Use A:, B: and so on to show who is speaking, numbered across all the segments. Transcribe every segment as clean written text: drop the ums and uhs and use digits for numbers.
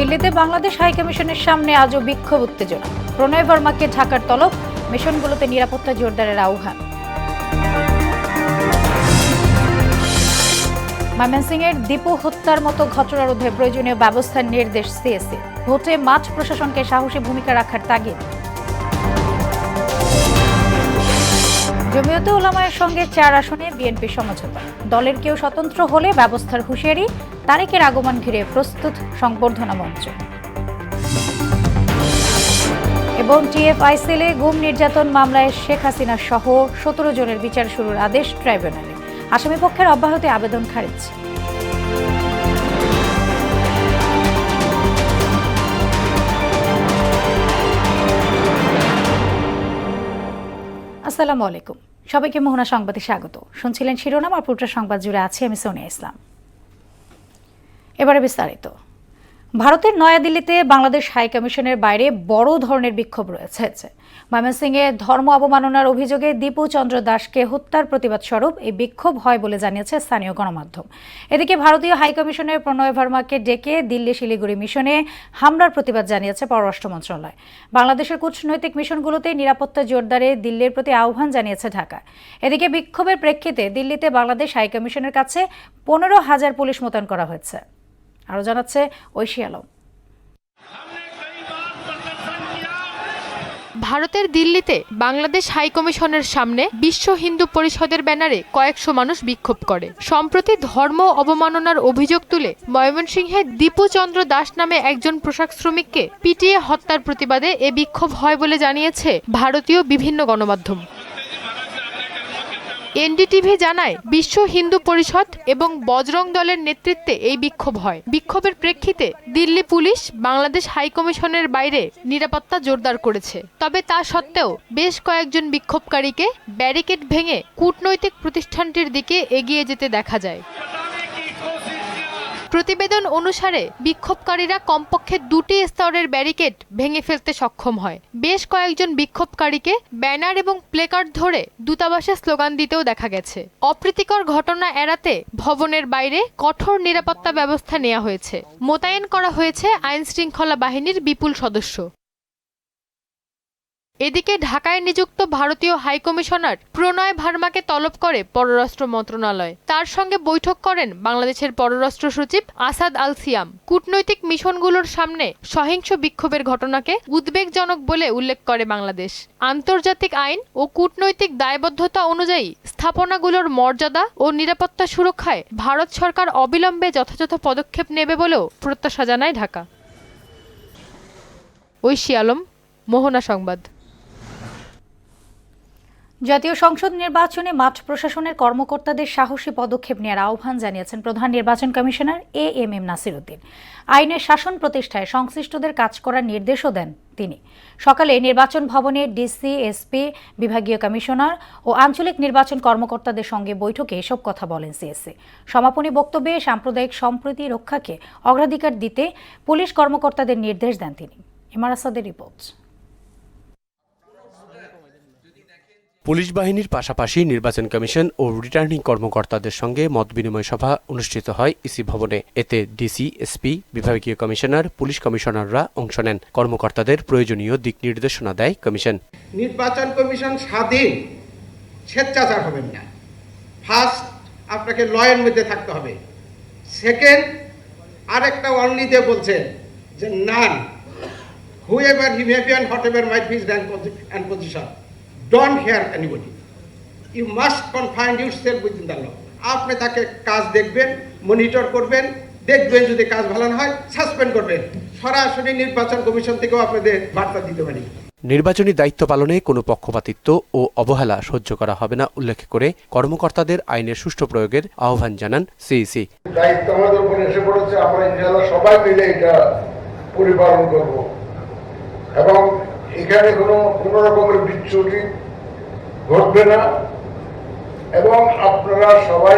A: দিল্লিতে বাংলাদেশ হাইকমিশনের সামনে আজও বিক্ষোভ উত্তেজনা। প্রণয় বর্মাকে ঢাকার তলব, মিশনগুলোতে নিরাপত্তা জোরদারের আহ্বান। ময়মনসিংহের দীপু হত্যার মতো ঘটনা রোধে প্রয়োজনীয় ব্যবস্থার নির্দেশ সিএসি। ভোটে মাঠ প্রশাসনকে সাহসী ভূমিকা রাখার তাগিদ। জমিয়তে উলামায়ের সঙ্গে 4 আসনে বিএনপি সমঝোতা। দলের কেউ স্বতন্ত্র হলে ব্যবস্থার হুঁশিয়ারি। তারেকের আগমন ঘিরে প্রস্তুত সংবর্ধনা মঞ্চ। এবং টিএফআইসিলে গুম নির্যাতন মামলায় শেখ হাসিনা সহ 17 জনের বিচার শুরুর আদেশ ট্রাইব্যুনালে। আসামি পক্ষের অব্যাহতি আবেদন খারিজ। আসসালামু আলাইকুম, সবাইকে মোহনা সংবাদে স্বাগত। শুনছিলেন শিরোনাম আর পুরো সংবাদ জুড়ে আছি আমি সোনিয়া ইসলাম। এবারে বিস্তারিত। ভারতের নয়াদিল্লিতে বাংলাদেশ হাইকমিশনের বাইরে বড় ধরনের বিক্ষোভ রয়েছে। ময়মনসিংহে ধর্ম অবমাননার অভিযোগে দীপু চন্দ্র দাসকে হত্যার প্রতিবাদ স্বরূপ এই বিক্ষোভ হয় বলে জানিয়েছে স্থানীয় গণমাধ্যম। এদিকে ভারতীয় হাইকমিশনের প্রণয় ভার্মাকে ডেকে দিল্লি শিলিগুড়ি মিশনে হামলার প্রতিবাদ জানিয়েছে পররাষ্ট্র মন্ত্রণালয়। বাংলাদেশের কূটনৈতিক মিশনগুলোতে নিরাপত্তা জোরদারে দিল্লির প্রতি আহ্বান জানিয়েছে ঢাকা। এদিকে বিক্ষোভের প্রেক্ষিতে দিল্লিতে বাংলাদেশ হাইকমিশনের কাছে 15,000 পুলিশ মোতায়েন করা হয়েছে। আরো জানাচ্ছে ঐশী আলম।
B: ভারতের দিল্লিতে বাংলাদেশ হাইকমিশনের সামনে বিশ্ব হিন্দু পরিষদের ব্যানারে কয়েকশো মানুষ বিক্ষোভ করে। সম্প্রতি ধর্ম অবমাননার অভিযোগ তুলে ময়মনসিংহে দীপু চন্দ্র দাস নামে একজন পোশাক শ্রমিককে পিটিয়ে হত্যার প্রতিবাদে এ বিক্ষোভ হয় বলে জানিয়েছে ভারতীয় বিভিন্ন গণমাধ্যম। এনডিটিভি জানায়, বিশ্ব হিন্দু পরিষদ এবং বজরং দলের নেতৃত্বে এই বিক্ষোভ হয়। বিক্ষোভের প্রেক্ষিতে দিল্লি পুলিশ বাংলাদেশ হাইকমিশনের বাইরে নিরাপত্তা জোরদার করেছে। তবে তা সত্ত্বেও বেশ কয়েকজন বিক্ষোভকারীকে ব্যারিকেড ভেঙে কূটনৈতিক প্রতিষ্ঠানটির দিকে এগিয়ে যেতে দেখা যায়। প্রতিবেদন অনুসারে বিক্ষোভকারীরা কমপক্ষে 2টি স্তরের ব্যারিকেড ভেঙে ফেলতে সক্ষম হয়। বেশ কয়েকজন বিক্ষোভকারীকে ব্যানার এবং প্লেকার্ড ধরে দূতাবাসে স্লোগান দিতেও দেখা গেছে। অপ্রীতিকর ঘটনা এড়াতে ভবনের বাইরে কঠোর নিরাপত্তা ব্যবস্থা নেওয়া হয়েছে। মোতায়েন করা হয়েছে আইনশৃঙ্খলা বাহিনীর বিপুল সদস্য। এদিকে ঢাকায় নিযুক্ত ভারতীয় হাইকমিশনার প্রণয় ভার্মাকে তলব করে পররাষ্ট্র মন্ত্রণালয়। তার সঙ্গে বৈঠক করেন বাংলাদেশের পররাষ্ট্র সচিব আসাদ আল সিয়াম। কূটনৈতিক মিশনগুলোর সামনে সহিংস বিক্ষোভের ঘটনাকে উদ্বেগজনক বলে উল্লেখ করে বাংলাদেশ। আন্তর্জাতিক আইন ও কূটনৈতিক দায়বদ্ধতা অনুযায়ী স্থাপনাগুলোর মর্যাদা ও নিরাপত্তা সুরক্ষায় ভারত সরকার অবিলম্বে যথাযথ পদক্ষেপ নেবে বলেও প্রত্যাশা জানায় ঢাকা। ঐশী আলম, মোহনা সংবাদ।
A: জাতীয় সংসদ নির্বাচনে মাঠ প্রশাসনের কর্মকর্তাদের সাহসী পদক্ষেপ নেওয়ার আহ্বান জানিয়েছেন প্রধান নির্বাচন কমিশনার এএমএম নাসির উদ্দিন। আইনের শাসন প্রতিষ্ঠায় সংশ্লিষ্টদের কাজ করার নির্দেশও দেন তিনি। সকালে নির্বাচন ভবনে ডিসি, এসপি, বিভাগীয় কমিশনার ও আঞ্চলিক নির্বাচন কর্মকর্তাদের সঙ্গে বৈঠকে এসব কথা বলেন সিএসসি। সমাপনী বক্তব্যে সাম্প্রদায়িক সম্প্রীতি রক্ষাকে অগ্রাধিকার দিতে পুলিশ কর্মকর্তাদের নির্দেশ দেন তিনি। ইমারাসাদের রিপোর্ট।
C: পুলিশ বাহিনীর পাশাপাশি নির্বাচন কমিশন ও রিটার্নিং কর্মকর্তাদের সঙ্গে মতবিনিময় সভা অনুষ্ঠিত হয় ইসি ভবনে। এতে ডিসি, এসপি, বিভাগীয় কমিশনার, পুলিশ কমিশনাররা অংশ নেন। কর্মকর্তাদের প্রয়োজনীয় দিক নির্দেশনা দেয় কমিশন।
D: নির্বাচন কমিশন স্বাধীন, স্বেচ্ছাচার হবেন না। ফার্স্ট, আপনাকে লয়ের মধ্যে থাকতে হবে। সেকেন্ড, আরেকটা অনলি দিয়ে বলছেন যে none however he may be and whatever might be his rank and position, don't hear anybody. You must confine yourself within the law. আপনি তাকে কাজ দেখবেন, মনিটর করবেন, দেখবেন যদি কাজ ভালো না হয় সাসপেন্ড করবেন। সরাসরি নির্বাচন কমিশন থেকেও আপনাদের বার্তা দিতে পারি।
C: নির্বাচনী দায়িত্ব পালনে কোনো পক্ষপাতিত্ব ও অবহেলা সহ্য করা হবে না উল্লেখ করে কর্মকর্তাদের আইনের সুষ্ঠু প্রয়োগের আহ্বান জানান সিইসি।
E: দায়িত্ব আমাদের উপর এসে পড়েছে, আমরা ইনশাআল্লাহ সবাই মিলে এটা পরিপালন করব এবং এখানে কোনো রকমের বিচ্যুতি ঘটবে না এবং আপনারা সবাই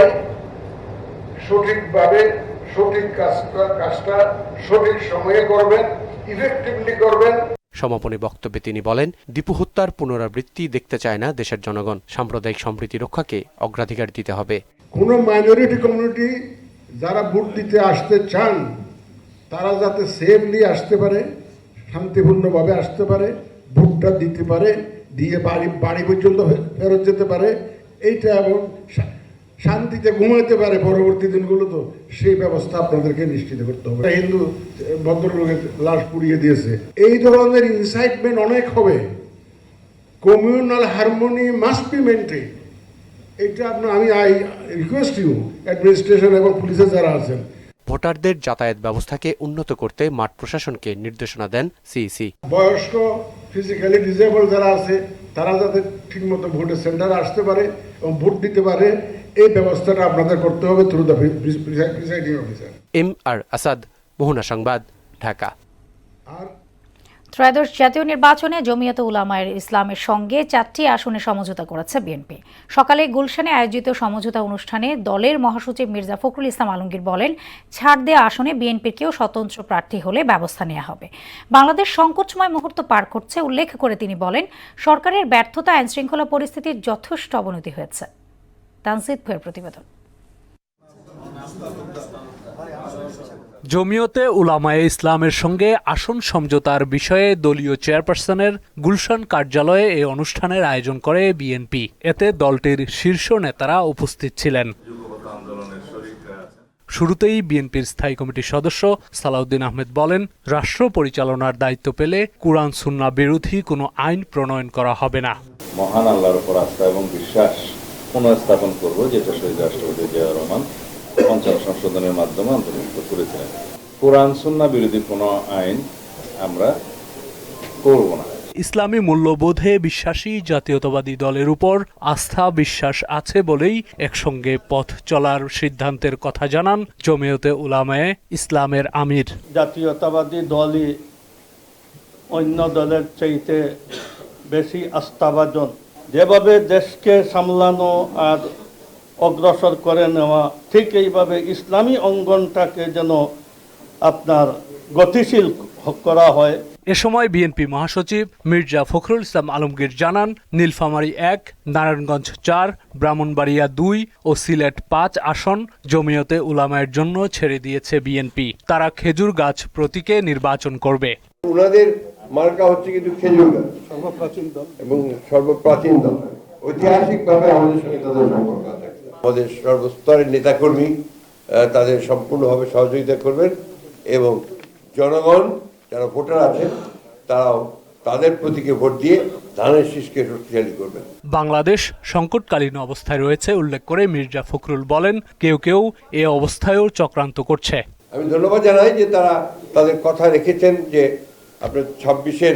E: সঠিকভাবে সঠিক কাজটা সঠিক সময়ে করবেন, ইফেক্টিভলি করবেন।
C: সমাপনী বক্তব্যে তিনি বলেন, দীপু হত্যার পুনরাবৃত্তি দেখতে চায় না দেশের জনগণ। সাম্প্রদায়িক সম্প্রীতি রক্ষাকে অগ্রাধিকার দিতে হবে।
E: কোন মাইনরিটি কমিউনিটি যারা ভোট দিতে আসতে চান তারা যাতে সেফলি আসতে পারে, শান্তিপূর্ণভাবে আসতে পারে, ভোটটা দিতে পারে, দিয়ে বাড়ি পর্যন্ত ফেরত যেতে পারে, এইটা এবং শান্তিতে ঘুমাতে পারে পরবর্তী দিনগুলো, তো সেই ব্যবস্থা আপনাদেরকে নিশ্চিত করতে হবে। হিন্দু ভদ্রলোকের লাশ পুড়িয়ে দিয়েছে, এই ধরনের ইনসাইটমেন্ট অনেক হবে। Communal harmony must be maintain. এটা আমি আই রিকোয়েস্ট ইউ অ্যাডমিনিস্ট্রেশন এবং পুলিশে যারা আছেন,
C: ভোটারদের যাতায়াত ব্যবস্থাকে উন্নত করতে মাঠ প্রশাসনকে নির্দেশনা দেন সিইসি।
E: বয়স্ক ফিজিক্যালি ডিসেবল যারা আছে তারা যাতে ঠিকমতো ভোটের সেন্টারে আসতে পারে এবং ভোট দিতে পারে, এই ব্যবস্থাটা আপনাদের করতে হবে through the presiding officer.
C: MR Asad, Mohona সংবাদ, ঢাকা।
E: আর
A: ত্রয়োদশ জাতীয় নির্বাচনে জমিয়তে উলামায়ে ইসলামের সঙ্গে 4টি আসনে সমঝোতা করেছে বিএনপি। সকালে গুলশানে আয়োজিত সমঝোতা অনুষ্ঠানে দলের মহাসচিব মির্জা ফখরুল ইসলাম আলমগীর বলেন, ছাড় দেওয়া আসনে বিএনপির কেউ স্বতন্ত্র প্রার্থী হলে ব্যবস্থা নেওয়া হবে। বাংলাদেশ সংকটময় মুহূর্ত পার করছে উল্লেখ করে তিনি বলেন, সরকারের ব্যর্থতা আইনশৃঙ্খলা পরিস্থিতির যথেষ্ট অবনতি হয়েছে। তানজিদ ভুঁইয়ার প্রতিবেদন।
F: জমিয়তে উলামায়ে ইসলামের সঙ্গে আসন সমঝোতার বিষয়ে দলীয় চেয়ারপারসনের গুলশান কার্যালয়ে এই অনুষ্ঠানের আয়োজন করে বিএনপি। এতে দলটির শীর্ষ নেতারা উপস্থিত ছিলেন। শুরুতেই বিএনপির স্থায়ী কমিটির সদস্য সালাউদ্দিন আহমেদ বলেন, রাষ্ট্র পরিচালনার দায়িত্ব পেলে কুরআন সুন্নাহ বিরোধী কোনো আইন প্রণয়ন করা হবে না।
G: মহান আল্লাহর উপর আস্থা এবং বিশ্বাস পুনঃস্থাপন করব, যেটা শহীদ রাষ্ট্রপতি জিয়াউর রহমান ৫০ সংশোধনের মাধ্যমে অন্তর্ভুক্ত করেছিলেন। কোরআন সুন্নাহ বিরোধী কোনো আইন আমরা করব না।
F: ইসলামী মূল্যবোধে বিশ্বাসী জাতীয়তাবাদী দলের উপর আস্থা বিশ্বাস আছে বলেই একসঙ্গে পথ চলার সিদ্ধান্তের কথা জানান জমিয়তে উলামায়ে ইসলামের আমির।
H: জাতীয়তাবাদী দলই অন্য দলের চাইতে বেশি আস্থাভাজন, যেভাবে দেশকে সামলানো আর অগ্রসর করে নেওয়া, ঠিক এইভাবে ইসলামী অঙ্গনটাকে যেন আপনার গতিশীল করা হয়।
F: এ সময় বিএনপি মহাসচিব মির্জা ফখরুল ইসলাম আলমগীর জানান, নীলফামারী 1, নারায়ণগঞ্জ 4, ব্রাহ্মণবাড়িয়া 2 ও সিলেট 5 আসন জমিয়তে উলামায়ের জন্য ছেড়ে দিয়েছে বিএনপি। তারা খেজুর গাছ প্রতীকে নির্বাচন করবে।
I: ওনাদের মার্কা হচ্ছে কিন্তু খেজুর গাছ, সর্বপ্রাচীন দল এবং সর্বপ্রাচীন দল। ঐতিহাসিকভাবে আমাদের সঙ্গে তাদের সম্পর্ক আছে। আমাদের সর্বস্তরের নেতাকর্মী তাদের সম্পূর্ণভাবে সহযোগিতা করবেন এবং জনগণ যারা ভোটার আছেন তারাও তাদের প্রতীকে ভোট দিয়ে ধানের শীষকে শক্তিশালী করবেন।
F: বাংলাদেশ সংকটকালীন অবস্থায় রয়েছে উল্লেখ করে মির্জা ফখরুল বলেন, কেউ কেউ এ অবস্থায়ও চক্রান্ত করছে।
I: আমি ধন্যবাদ জানাই যে তারা তাদের কথা রেখেছেন, যে আপনার 26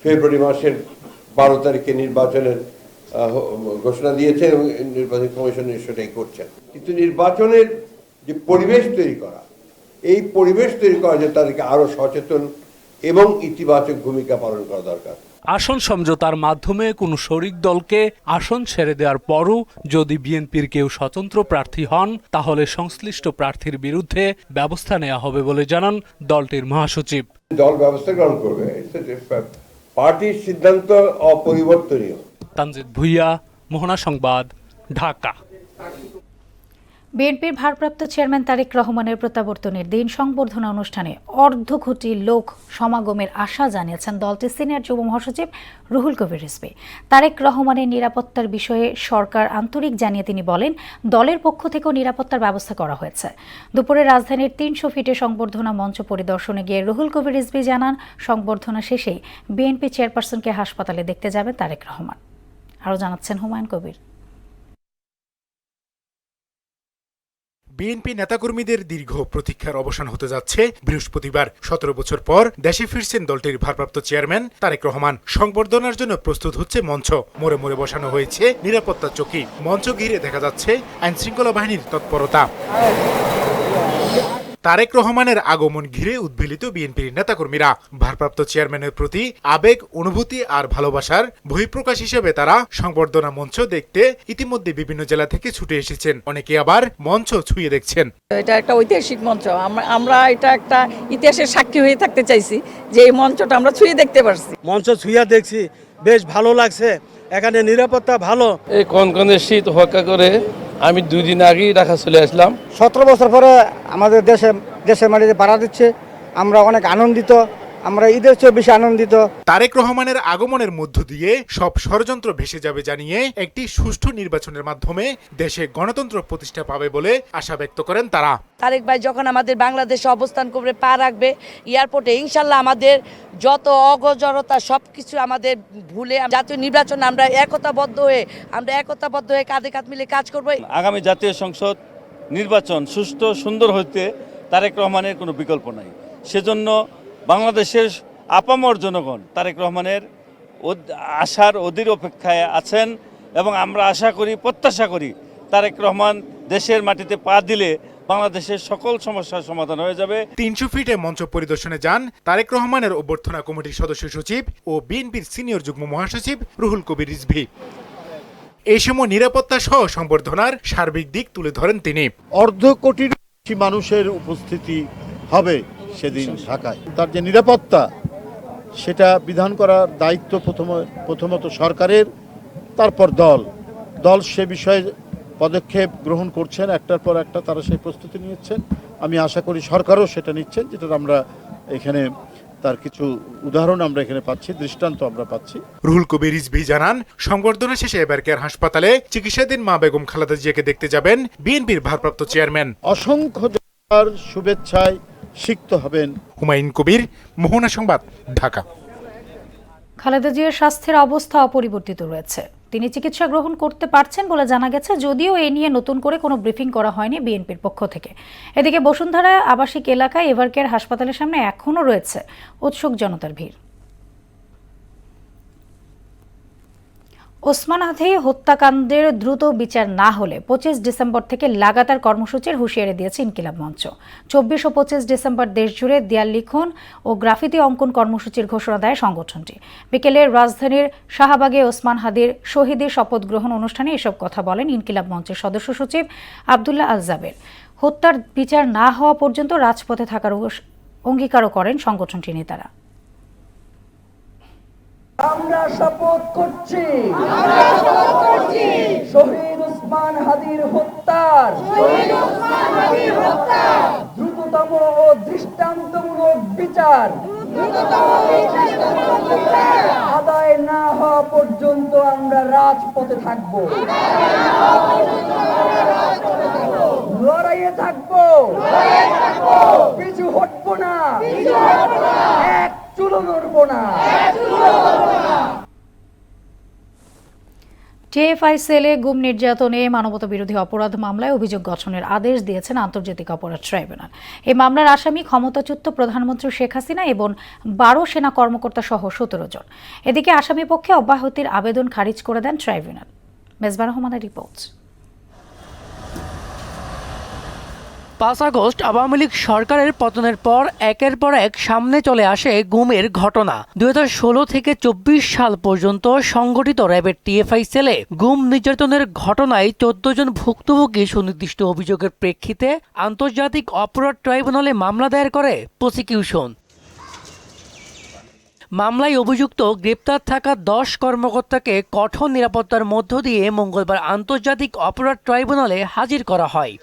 I: ফেব্রুয়ারি মাসের 12 তারিখে নির্বাচনের ঘোষণা দিয়েছেন এবং নির্বাচন কমিশন সেটাই করছেন। কিন্তু নির্বাচনের যে পরিবেশ তৈরি করা, এই পরিবেশ তৈরি করা যে তাদেরকে আরো সচেতন এবং ইতিবাচক ভূমিকা পালন করা দরকার।
F: আসন সমঝোতার মাধ্যমে কোনো শরিক দলকে আসন ছেড়ে দেওয়ার পরও যদি বিএনপির কেউ স্বতন্ত্র প্রার্থী হন, তাহলে সংশ্লিষ্ট প্রার্থীর বিরুদ্ধে ব্যবস্থা নেওয়া হবে বলে জানান দলটির মহাসচিব।
I: দল ব্যবস্থা গ্রহণ করবে, পার্টির সিদ্ধান্ত অপরিবর্তনীয়।
F: তানজিদ ভুঁইয়া, মোহনা সংবাদ, ঢাকা।
A: বিএনপির ভারপ্রাপ্ত চেয়ারম্যান তারেক রহমানের প্রত্যাবর্তনের দিন সংবর্ধনা অনুষ্ঠানে অর্ধকোটি লোক সমাগমের আশা জানিয়েছেন দলটির সিনিয়র যুব মহাসচিব রুহুল কবির রিজভী। তারেক রহমানের নিরাপত্তার বিষয়ে সরকার আন্তরিক জানিয়ে তিনি বলেন, দলের পক্ষ থেকেও নিরাপত্তার ব্যবস্থা করা হয়েছে। দুপুরে রাজধানীর 300 ফিটে সংবর্ধনা মঞ্চ পরিদর্শনে গিয়ে রুহুল কবির রিজভী জানান, সংবর্ধনা শেষেই বিএনপি চেয়ারপারসনকে হাসপাতালে দেখতে যাবেন তারেক রহমান। আরও জানাচ্ছেন হুমায়ুন কবির।
J: বিএনপি নেতাকর্মীদের দীর্ঘ প্রতীক্ষার অবসান হতে যাচ্ছে বৃহস্পতিবার। 17 বছর পর দেশে ফিরছেন দলটির ভারপ্রাপ্ত চেয়ারম্যান তারেক রহমান। সংবর্ধনার জন্য প্রস্তুত হচ্ছে মঞ্চ। মোড়ে মোড়ে বসানো হয়েছে নিরাপত্তা চৌকি। মঞ্চ ঘিরে দেখা যাচ্ছে আইনশৃঙ্খলা বাহিনীর তৎপরতা। তারেক রহমানের আগমন ঘিরে উদ্বেলিত বিএনপির নেতাকর্মীরা। ভারপ্রাপ্ত চেয়ারম্যানের প্রতি আবেগ, অনুভূতি আর ভালোবাসার বহিঃপ্রকাশ হিসেবে তারা সংবর্ধনা মঞ্চ দেখতে ইতিমধ্যে বিভিন্ন জেলা থেকে ছুটে এসেছেন। অনেকে আবার মঞ্চ ছুঁয়ে দেখছেন।
K: এটা একটা ঐতিহাসিক মঞ্চ। আমরা এটা একটা ইতিহাসের সাক্ষী হয়ে থাকতে চাইছি যে এই মঞ্চটা আমরা ছুঁয়ে দেখতে পারছি।
L: মঞ্চ ছুঁয়ে দেখছি, বেশ ভালো লাগছে। এখানে নিরাপত্তা ভালো।
M: এই কনকনে শীত উপেক্ষা করে আমি 2 দিন আগেই ঢাকা চলে আসলাম।
L: 17 বছর পরে আমাদের দেশে মাটিতে পাড়া দিচ্ছে, আমরা অনেক আনন্দিত, আমরা ঈদের চেয়ে বেশি আনন্দিত।
J: তারেক রহমানের আগমনের মধ্য দিয়ে সব ষড়যন্ত্র ভেসে যাবে জানিয়ে একটি সুষ্ঠু নির্বাচনের মাধ্যমে দেশে গণতন্ত্র প্রতিষ্ঠা পাবে বলে আশা ব্যক্ত করেন তারা।
K: তারেক ভাই যখন আমাদের বাংলাদেশে অবস্থান করে পা রাখবে এয়ারপোর্টে, ইনশাল্লাহ আমাদের যত অগজরতা সব কিছু আমাদের ভুলে জাতীয় নির্বাচন আমরা একতাবদ্ধ হয়ে কাঁধে কাঁধ মিলে কাজ করব।
H: আগামী জাতীয় সংসদ নির্বাচন সুষ্ঠু সুন্দর হইতে তারেক রহমানের কোনো বিকল্প নাই। সেজন্য বাংলাদেশের আপামর জনগণ তারেক রহমানের আশার অধীর অপেক্ষায় আছেন এবং আমরা আশা করি, প্রত্যাশা করি তারেক রহমান দেশের মাটিতে পা দিলে বাংলাদেশের সকল সমস্যার সমাধান হয়ে যাবে।
J: 300 ফিটে মঞ্চ পরিদর্শনে যান তারেক রহমানের অভ্যর্থনা কমিটির সদস্য সচিব ও বিএনপির সিনিয়র যুগ্ম মহাসচিব রুহুল কবির রিজভী। এই সময় নিরাপত্তা সহ সংবর্ধনার সার্বিক দিক তুলে ধরেন তিনি।
E: 1.5 কোটির বেশি মানুষের উপস্থিতি হবে সেদিন ঢাকায়। তার যে নিরাপত্তা সেটা বিধান করার দায়িত্ব প্রথমত সরকারের, তারপর দল সে বিষয়ে পদক্ষেপ গ্রহণ করছেন, একটার পর একটা তারা সেই প্রস্তুতি নিচ্ছেন। আমি আশা করি সরকারও সেটা নিচ্ছেন, যেটা আমরা এখানে তার কিছু উদাহরণ আমরা এখানে পাচ্ছি, দৃষ্টান্ত আমরা পাচ্ছি।
J: রুহুল কবির রিজভী জানান, সংবর্ধনা শেষে এবারকের হাসপাতালে চিকিৎসাধীন মা বেগম খালেদা জিয়াকে দেখতে যাবেন বিএনপির ভারপ্রাপ্ত চেয়ারম্যান।
E: অসংখ্য শুভেচ্ছায় সিক্ত হবেন।
J: হুমায়ুন কবির, মোহনা সংবাদ, ঢাকা।
A: খালেদা জিয়ার স্বাস্থ্যের অবস্থা অপরিবর্তিত রয়েছে। তিনি চিকিৎসা গ্রহণ করতে পারছেন বলে জানা গেছে, যদিও এ নিয়ে নতুন করে কোনো ব্রিফিং করা হয়নি বিএনপির পক্ষ থেকে। এদিকে বসুন্ধরা আবাসিক এলাকায় এভারকেয়ার হাসপাতালের সামনে এখনও রয়েছে উৎসুক জনতার ভিড়। ওসমান হাদি হত্যাকাণ্ডের দ্রুত বিচার না হলে 25 ডিসেম্বর থেকে লাগাতার কর্মসূচির হুঁশিয়ারি দিয়েছে ইনকিলাব মঞ্চ। 24 ও 25 ডিসেম্বর দেশজুড়ে দেয়াল লিখন ও গ্রাফিতি অঙ্কন কর্মসূচির ঘোষণা দেয় সংগঠনটি। বিকেলে রাজধানীর শাহবাগে ওসমান হাদির শহীদের শপথ গ্রহণ অনুষ্ঠানে এসব কথা বলেন ইনকিলাব মঞ্চের সদস্য সচিব আব্দুল্লাহ আল জাবের। হত্যার বিচার না হওয়া পর্যন্ত রাজপথে থাকার অঙ্গীকারও করেন সংগঠনটির নেতারা।
K: আমরা শপথ করছি শহীদ ওসমান হাদির হত্যার দ্রুততম ও দৃষ্টান্তমূলক বিচার আদায় না হওয়া পর্যন্ত আমরা রাজপথে থাকব, লড়াইয়ে থাকবো, পিছু হটবো না, এক চুলো নড়বো না।
A: টিএফআই সেলে গুম নির্যাতনে মানবতাবিরোধী অপরাধ মামলায় অভিযোগ গঠনের আদেশ দিয়েছেন আন্তর্জাতিক অপরাধ ট্রাইব্যুনাল। এই মামলার আসামি ক্ষমতাচ্যুত প্রধানমন্ত্রী শেখ হাসিনা এবং 12 সেনা কর্মকর্তা সহ 17 জন। এদিকে আসামি পক্ষে অব্যাহতির আবেদন খারিজ করে দেন ট্রাইব্যুনাল। মেজবা রহমানের রিপোর্ট।
N: 5 আগস্ট আওয়ামী লীগ সরকারের পতনের পর একের পর এক সামনে চলে আসে গুমের ঘটনা। 2016 থেকে 24 সাল পর্যন্ত সংগঠিত র্যাবের টিএফআই সেলে গুম নির্যাতনের ঘটনায় 14 জন ভুক্তভোগী সুনির্দিষ্ট অভিযোগের প্রেক্ষিতে আন্তর্জাতিক অপরাধ ট্রাইব্যুনালে মামলা দায়ের করে প্রসিকিউশন। মামলায় অভিযুক্ত গ্রেপ্তার থাকা 10 কর্মকর্তাকে কঠোর নিরাপত্তার মধ্য দিয়ে মঙ্গলবার আন্তর্জাতিক অপরাধ ট্রাইব্যুনালে হাজির করা হয়।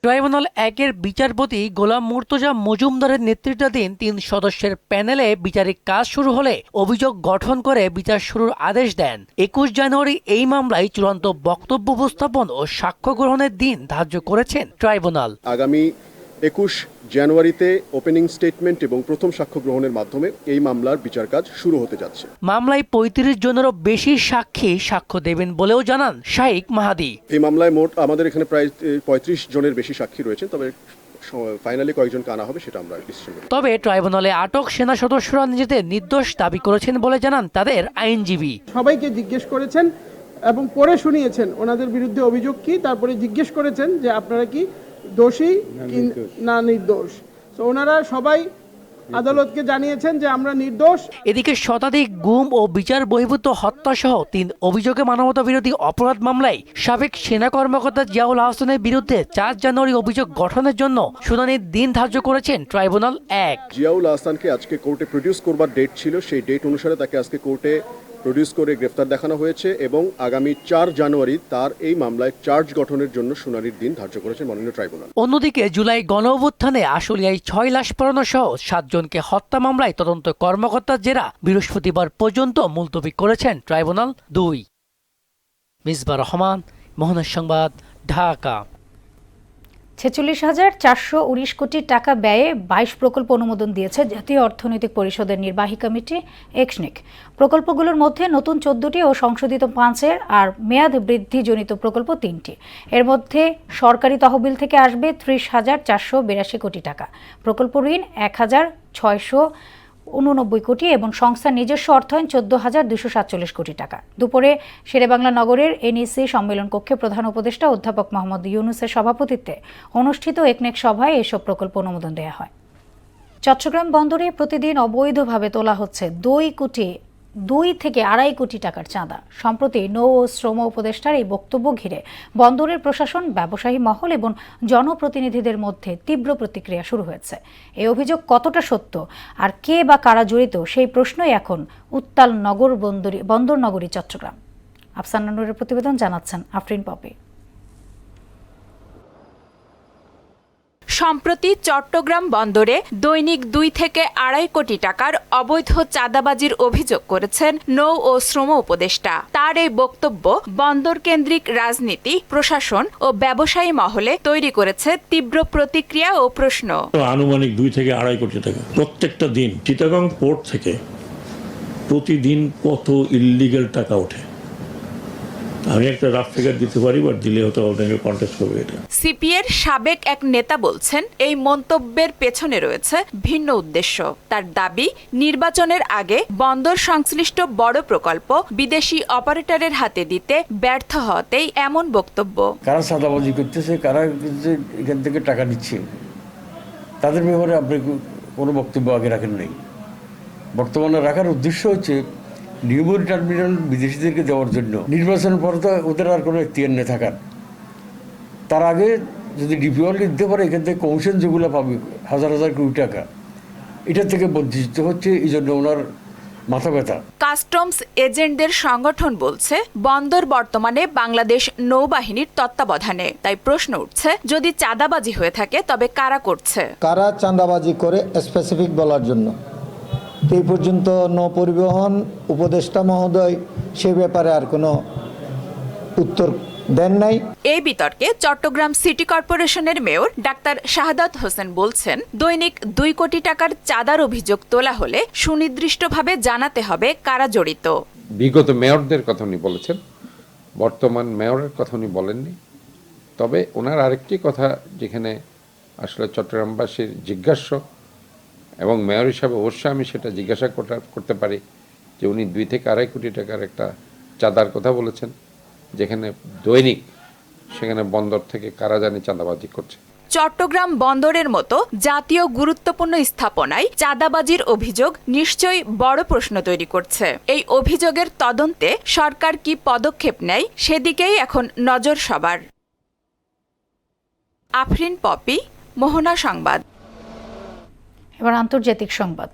N: ট্রাইব্যুনাল 1-এর বিচারপতি গোলাম মুর্তজা মজুমদারের নেতৃত্বাধীন 3 সদস্যের প্যানেলে বিচারিক কাজ শুরু হলে অভিযোগ গঠন করে বিচার শুরুর আদেশ দেন। 21 জানুয়ারি এই মামলায় চূড়ান্ত বক্তব্য উপস্থাপন ও সাক্ষ্য গ্রহণের দিন ধার্য করেছেন ট্রাইব্যুনাল।
O: আগামী 21 জানুয়ারিতে ওপেনিং স্টেটমেন্ট এবং প্রথম সাক্ষ্য গ্রহণের মাধ্যমে এই মামলার বিচার কাজ শুরু হতে যাচ্ছে।
N: মামলায় 35 জনেরও বেশি সাক্ষী সাক্ষ্য দেবেন বলেও জানান শাইখ মাহাদি।
O: এই মামলায় মোট আমাদের এখানে প্রায় 35 জনের বেশি সাক্ষী রয়েছেন, তবে ফাইনালি কয়েকজনকে আনা হবে সেটা আমরা ডিসিশন করব।
N: তবে ট্রাইব্যুনালে আটক সেনা সদস্যরা নিজেদের নির্দোষ দাবি করেছেন বলে জানান তাদের আইনজীবী।
P: সবাইকে জিজ্ঞেস করেছেন এবং পরে শুনিয়েছেন ওনাদের বিরুদ্ধে অভিযোগ কি, তারপরে জিজ্ঞেস করেছেন যে আপনারা কি দোষী না নির্দোষ। তো ওনারা সবাই আদালতকে জানিয়েছেন যে আমরা নির্দোষ।
N: এদিকে শতাধিক গুম ও বিচার বহির্ভূত হত্যা সহ 3 অভিযোগে মানবতা বিরোধী অপরাধ মামলায় সাবেক সেনা কর্মকর্তা জিয়াউল আহসানের বিরুদ্ধে 4 জানুয়ারি অভিযোগ গঠনের জন্য শুনানির দিন ধার্য করেছেন ট্রাইব্যুনাল 1।
O: জিয়াউল আহসানকে আজকে কোর্টে প্রডিউস করবার ডেট ছিল, সেই ডেট অনুসারে তাকে আজকে কোর্টে প্রডিউস করে গ্রেফতার দেখানো হয়েছে এবং আগামী 4 জানুয়ারি তার এই মামলায় চার্জ গঠনের জন্য শুনানির দিন ধার্য করেছে মাননীয় ট্রাইব্যুনাল।
N: অন্যদিকে জুলাই গণঅভ্যুত্থানে আশুলিয়ায় 6 লাশ পোড়ানো সহ 7 জনকে হত্যা মামলায় তদন্ত কর্মকর্তার জেরা বৃহস্পতিবার পর্যন্ত মুলতবি করেছেন ট্রাইব্যুনাল 2। মিসবা রহমান, মোহনা সংবাদ, ঢাকা।
A: 46,419 কোটি টাকা ব্যয়ে 22 প্রকল্প অনুমোদন দিয়েছে জাতীয় অর্থনৈতিক পরিষদের নির্বাহী কমিটি এক্সনিক। প্রকল্পগুলোর মধ্যে নতুন 14টি ও সংশোধিত 5-এর আর মেয়াদ বৃদ্ধিজনিত প্রকল্প 3টি। এর মধ্যে সরকারি তহবিল থেকে আসবে 30,482 কোটি টাকা, প্রকল্প ঋণ 1,689 কোটি এবং সংস্থার নিজস্ব অর্থায়ন 14,247 কোটি টাকা। দুপুরে শেরেবাংলা নগরের এনইসি সম্মেলন কক্ষে প্রধান উপদেষ্টা অধ্যাপক মোহাম্মদ ইউনুসের সভাপতিত্বে অনুষ্ঠিত একনেক সভায় এসব প্রকল্প অনুমোদন দেওয়া হয়। চট্টগ্রাম বন্দরে প্রতিদিন অবৈধভাবে তোলা হচ্ছে 2 থেকে 2.5 কোটি টাকার চাঁদা। সম্প্রতি নৌ ও শ্রম উপদেষ্টার এই বক্তব্য ঘিরে বন্দরের প্রশাসন, ব্যবসায়ী মহল এবং জনপ্রতিনিধিদের মধ্যে তীব্র প্রতিক্রিয়া শুরু হয়েছে। এই অভিযোগ কতটা সত্য আর কে বা কারা জড়িত সেই প্রশ্নই এখন উত্তাল বন্দর নগরী চট্টগ্রাম। আফসান নানুরের প্রতিবেদন, জানাচ্ছেন আফরিন পপি।
Q: সম্প্রতি চট্টগ্রাম বন্দরে দৈনিক 2 থেকে 2.5 কোটি টাকার অবৈধ চাঁদাবাজির অভিযোগ করেছেন নৌ ও শ্রম উপদেষ্টা। তার এই বক্তব্য বন্দর কেন্দ্রিক রাজনীতি, প্রশাসন ও ব্যবসায়ী মহলে তৈরি করেছে তীব্র প্রতিক্রিয়া ও প্রশ্ন।
R: আনুমানিক 2 থেকে 2.5 কোটি টাকা প্রত্যেকটা দিন চিটাগং পোর্ট থেকে প্রতিদিন কত ইললিগ্যাল টাকা ওঠে, আমি একটা রাফ ফিগার দিতে পারি, বাট দিলে হয়তো আপনাকে কন্টেস্ট করবে এটা।
Q: সিপিএর সাবেক এক নেতা বলছেন, এই মন্তব্যের পেছনে রয়েছে ভিন্ন উদ্দেশ্য। তার দাবি, নির্বাচনের আগে বন্দর সংশ্লিষ্ট বড় প্রকল্প বিদেশি অপারেটরের হাতে দিতে ব্যর্থ হতেই এমন বক্তব্য।
S: কারা চাঁদাবাজি করতেছে, কারা এখান থেকে টাকা নিচ্ছে, তাদের ব্যাপারে আপনি কোনো বক্তব্য আগে রাখেন নাই। বর্তমানে রাখার উদ্দেশ্য হচ্ছে নিউমোর টার্মিনাল বিদেশিদেরকে দেওয়ার জন্য। নির্বাচনের পর তো ওদের আর কোনো এখতিয়ার নেই থাকার। তার আগে যদি ডিপিওয়াল দিতে পারে, এখান থেকে কমিশন যেগুলো পাবে 1,000 কোটি টাকা, এটা থেকে বঞ্চিত হচ্ছে, এই জন্য ওনার মাথা ব্যথা।
Q: কাস্টমস এজেন্টদের সংগঠন বলছে, বন্দর বর্তমানে বাংলাদেশ নৌবাহিনীর তত্ত্বাবধানে। তাই প্রশ্ন উঠছে, যদি চাঁদাবাজি হয়ে থাকে তবে কারা করছে?
T: কারা চাঁদাবাজি করে স্পেসিফিক বলার জন্য এই পর্যন্ত নৌ পরিবহন উপদেষ্টা মহোদয় সে ব্যাপারে আর কোনো উত্তর দেন নাই।
Q: এই বিতর্কে চট্টগ্রাম সিটি কর্পোরেশনের মেয়র ডাক্তার শাহাদাত হোসেন বলছেন, দৈনিক 2 কোটি টাকার চাঁদার অভিযোগ তোলা হলে সুনির্দিষ্টভাবে জানাতে হবে কারা জড়িত।
U: বিগত মেয়রদের কথা উনি বলেছেন, বর্তমান মেয়রের কথা উনি বলেননি। তবে ওনার আরেকটি কথা যেখানে আসলে চট্টগ্রামবাসীর জিজ্ঞাস্য এবং মেয়র হিসাবে অবশ্যই আমি সেটা জিজ্ঞাসা করতে পারি যে উনি 2 থেকে 2.5 কোটি টাকার একটা চাঁদার কথা বলেছেন, যেখানে দৈনিক সেখানে বন্দর থেকে কারা জানি চাঁদাবাজি করছে।
Q: চট্টগ্রাম বন্দরের মতো জাতীয় গুরুত্বপূর্ণ স্থাপনায় চাঁদাবাজির অভিযোগ নিশ্চয়ই বড় প্রশ্ন তৈরি করছে। এই অভিযোগের তদন্তে সরকার কি পদক্ষেপ নেয়, সেদিকেই এখন নজর সবার। আফরিন পপি, মোহনা সংবাদ।
A: এবার আন্তর্জাতিক সংবাদ।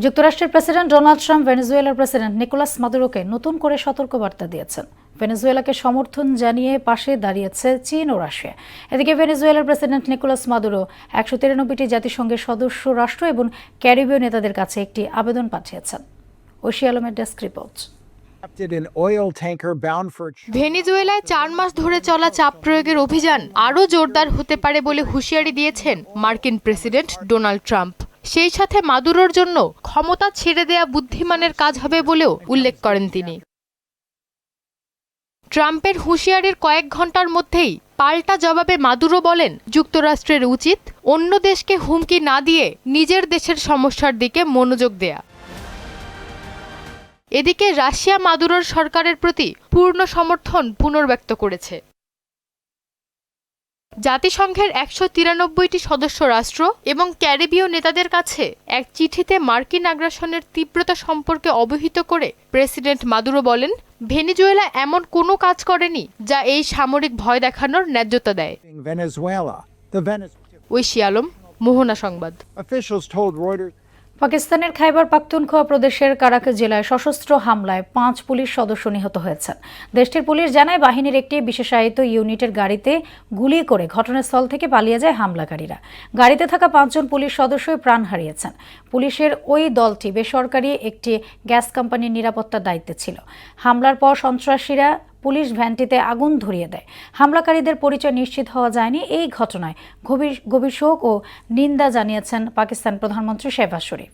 A: যুক্তরাষ্ট্রের প্রেসিডেন্ট ডোনাল্ড ট্রাম্প ভেনেজুয়েলার প্রেসিডেন্ট নিকোলাস মাদুরোকে নতুন করে সতর্কবার্তা দিয়েছেন। ভেনেজুয়েলাকে সমর্থন জানিয়ে পাশে দাঁড়িয়েছে চীন ও রাশিয়া। এদিকে ভেনেজুয়েলার প্রেসিডেন্ট নিকোলাস মাদুরো 193টি জাতিসংঘের সদস্য রাষ্ট্র এবং ক্যারিবীয় নেতাদের কাছে একটি আবেদন পাঠিয়েছেন। ঐশী আলমের ডেস্ক রিপোর্ট।
B: ভেনেজুয়েলায় 4 মাস ধরে চলা চাপ প্রয়োগের অভিযান আরও জোরদার হতে পারে বলে হুঁশিয়ারি দিয়েছেন মার্কিন প্রেসিডেন্ট ডোনাল্ড ট্রাম্প। সেই সাথে মাদুরোর জন্য ক্ষমতা ছেড়ে দেয়া বুদ্ধিমানের কাজ হবে বলেও উল্লেখ করেন তিনি। ট্রাম্পের হুঁশিয়ারির কয়েক ঘন্টার মধ্যেই পাল্টা জবাবে মাদুরো বলেন, যুক্তরাষ্ট্রের উচিত অন্য দেশকে হুমকি না দিয়ে নিজের দেশের সমস্যার দিকে মনোযোগ দেয়া। এদিকে রাশিয়া মাদুরোর সরকারের প্রতি পূর্ণ সমর্থন পুনর্ব্যক্ত করেছে। জাতিসংঘের 193টি সদস্য রাষ্ট্র এবং ক্যারিবীয় নেতাদের কাছে এক চিঠিতে মার্কিন আগ্রাসনের তীব্রতা সম্পর্কে অবহিত করে প্রেসিডেন্ট মাদুরো বলেন, ভেনেজুয়েলা এমন কোনো কাজ করেনি যা এই সামরিক ভয় দেখানোর ন্যায্যতা দেয়। ঐশী আলম, মোহনা সংবাদ।
A: পাকিস্তানের খাইবার পাখতুনখোয়া প্রদেশের কারাক জেলায় সশস্ত্র হামলায় 5 পুলিশ সদস্য নিহত হয়েছেন। দেশটির পুলিশ জানায় বাহিনীর একটি বিশেষায়িত ইউনিটের গাড়িতে গুলি করে ঘটনাস্থল থেকে পালিয়ে যায় হামলাকারীরা। গাড়িতে থাকা 5 জন পুলিশ সদস্যই প্রাণ হারিয়েছেন। পুলিশের ওই দলটি বেসরকারি একটি গ্যাস কোম্পানির নিরাপত্তার দায়িত্বে ছিল। হামলার পর সন্ত্রাসীরা পুলিশ ভ্যানটিতে আগুন ধরিয়ে দেয়। হামলাকারীদের পরিচয় নিশ্চিত হওয়া যায়নি। এই ঘটনায় গভীর শোক ও নিন্দা জানিয়েছেন পাকিস্তান প্রধানমন্ত্রী শেহবাজ শরীফ।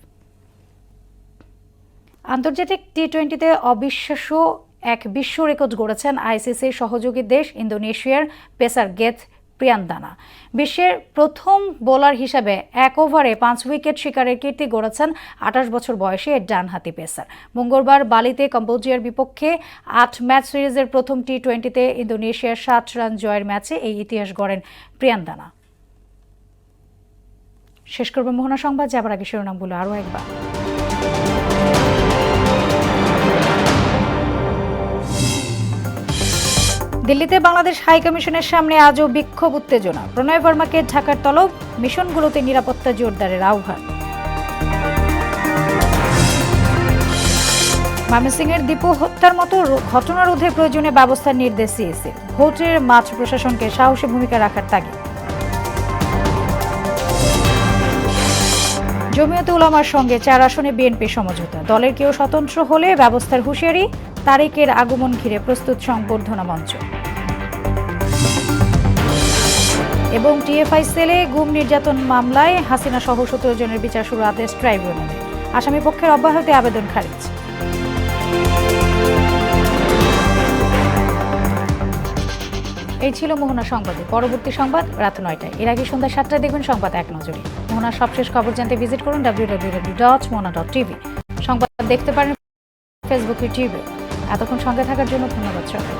A: আন্তর্জাতিক টি-20তে অবিশ্বাস্য এক বিশ্ব রেকর্ড গড়েছেন আইসিসির সহযোগী দেশ ইন্দোনেশিয়ার পেসার গেথ প্রিয়ান্দানা। বিশ্বের প্রথম বোলার হিসেবে এক ওভারে 5 উইকেট শিকারের কীর্তি গড়েছেন 28 বছর বয়সী ডানহাতি পেসার। মঙ্গলবার বালিতে কম্বোডিয়ার বিপক্ষে 8 ম্যাচ সিরিজের প্রথম টি-20তে ইন্দোনেশিয়ার 7 রান জয়ের ম্যাচে এই ইতিহাস গড়েন প্রিয়ান্দানা। শেষ করব মোহনা সংবাদ, যাবার আগে শিরোনামগুলো আরও একবার। দিল্লিতে বাংলাদেশ হাই কমিশনের সামনে আজও বিক্ষোভ উত্তেজনা। প্রণয় ভার্মাকে ঢাকার তলব, মিশনগুলোতে নিরাপত্তা জোরদারের আহ্বান। ময়মনসিংহের দীপু হত্যার মতো ঘটনা রোধে প্রয়োজনীয় ব্যবস্থার নির্দেশ সিএসি। ভোটের মাঠ প্রশাসনকে সাহসী ভূমিকা রাখার তাগিদ। জমিয়তে উলামার সঙ্গে 4 আসনে বিএনপি সমঝোতা। দলের কেউ স্বতন্ত্র হলে ব্যবস্থার হুঁশিয়ারি। তারেকের আগমন ঘিরে প্রস্তুত সংবর্ধনা মঞ্চ। এবং টিএফআই সেলে গুম নির্যাতন মামলায় হাসিনা সহ 17 জনের বিচার শুরু আদেশ ট্রাইব্যুনালে। আসামি পক্ষের অব্যাহতি আবেদন খারিজ। এই ছিল মোহনা সংবাদে। পরবর্তী সংবাদ রাত 9টায়। এর আগে সন্ধ্যা 7টায় দেখবেন সংবাদ এক নজরে। মোহনার সবশেষ খবর জানতে ভিজিট করুন www.mona.tv। সংবাদ দেখতে পারেন ফেসবুক, ইউটিউবে। এতক্ষণ সঙ্গে থাকার জন্য ধন্যবাদ সবাই।